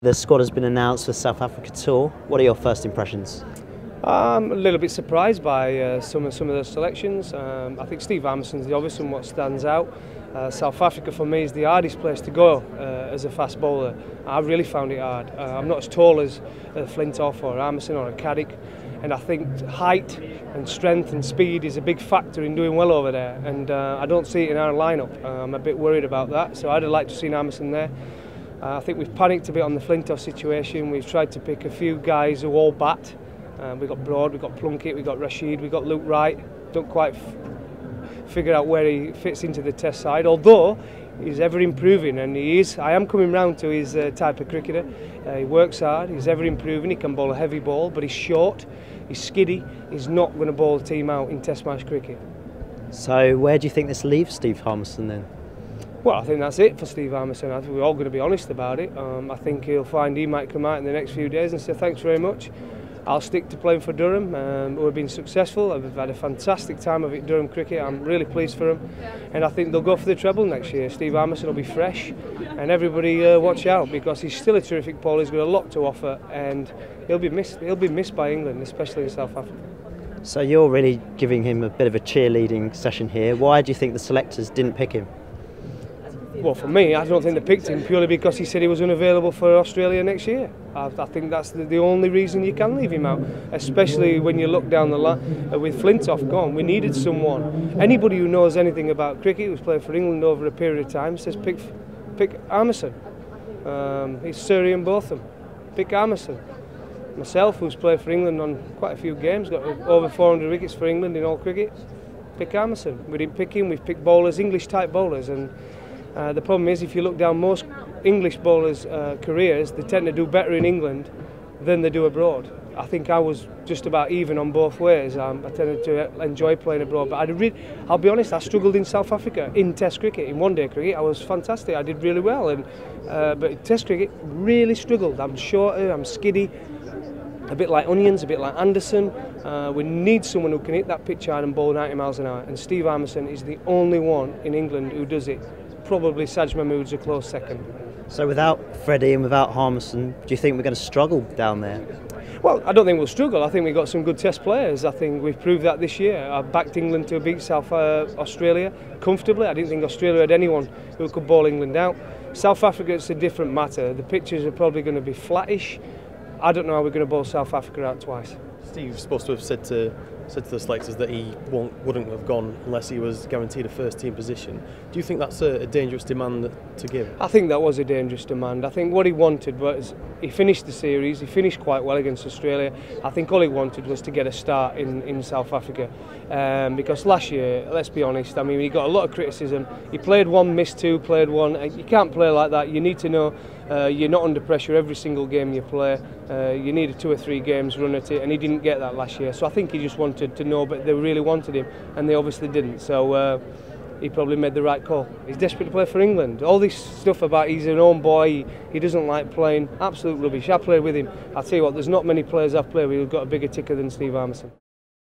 The squad has been announced for South Africa tour. What are your first impressions? I'm a little bit surprised by some of those selections. I think Steve Harmison is the obvious one what stands out. South Africa for me is the hardest place to go as a fast bowler. I really found it hard. I'm not as tall as Flintoff or Harmison or a Caddick, and I think height and strength and speed is a big factor in doing well over there, and I don't see it in our lineup. I'm a bit worried about that, so I'd have liked to see Harmison there. I think we've panicked a bit on the Flintoff situation. We've tried to pick a few guys who all bat. We've got Broad, we've got Plunkett, we've got Rashid, we've got Luke Wright. Don't quite figure out where he fits into the Test side, although he's ever improving, and he is. I am coming round to his type of cricketer. He works hard, he's ever improving, he can bowl a heavy ball, but he's short, he's skiddy, he's not going to bowl the team out in Test match cricket. So where do you think this leaves Steve Harmison then? Well, I think that's it for Steve Harmison. I think we're all going to be honest about it. I think he'll find he might come out in the next few days and say thanks very much. I'll stick to playing for Durham. We've been successful. I've had a fantastic time of it, Durham cricket. I'm really pleased for them, and I think they'll go for the treble next year. Steve Harmison will be fresh, and everybody watch out, because he's still a terrific bowler. He's got a lot to offer, and he'll be missed. He'll be missed by England, especially in South Africa. So you're really giving him a bit of a cheerleading session here. Why do you think the selectors didn't pick him? Well, for me, I don't think they picked him purely because he said he was unavailable for Australia next year. I think that's the only reason you can leave him out, especially when you look down the line. With Flintoff gone, we needed someone. Anybody who knows anything about cricket, who's played for England over a period of time, says pick Harmison. He's Surrey and Botham. Pick Harmison. Myself, who's played for England on quite a few games, got over 400 wickets for England in all cricket, pick Harmison. We didn't pick him, we've picked bowlers, English-type bowlers, and the problem is, if you look down most English bowlers' careers, they tend to do better in England than they do abroad. I think I was just about even on both ways. I tended to enjoy playing abroad, but I'll be honest, I struggled in South Africa in Test cricket. In one-day cricket, I was fantastic. I did really well, but in Test cricket, really struggled. I'm shorter, I'm skiddy, a bit like Onions, a bit like Anderson. We need someone who can hit that pitch hard and bowl 90 miles an hour, and Steve Harmison is the only one in England who does it. Probably Saj Mahmood's a close second. So without Freddie and without Harmison, do you think we're going to struggle down there? Well, I don't think we'll struggle. I think we've got some good Test players. I think we've proved that this year. I backed England to beat South Australia comfortably. I didn't think Australia had anyone who could bowl England out. South Africa, it's a different matter. The pitches are probably going to be flattish. I don't know how we're going to bowl South Africa out twice. Steve's supposed to have said to the selectors that he wouldn't have gone unless he was guaranteed a first team position. Do you think that's a dangerous demand to give? I think that was a dangerous demand. I think what he wanted was, he finished the series, he finished quite well against Australia. I think all he wanted was to get a start in South Africa. Because last year, let's be honest, I mean, he got a lot of criticism. He played one, missed two, played one. You can't play like that. You need to know you're not under pressure every single game you play. You need a 2 or 3 games run at it, and he didn't get that last year. So I think he just wanted to know, but they really wanted him, and they obviously didn't. So he probably made the right call. He's desperate to play for England. All this stuff about he's an own boy, he doesn't like playing, absolute rubbish. I played with him. I'll tell you what, there's not many players I've played with who've got a bigger ticker than Steve Harmison.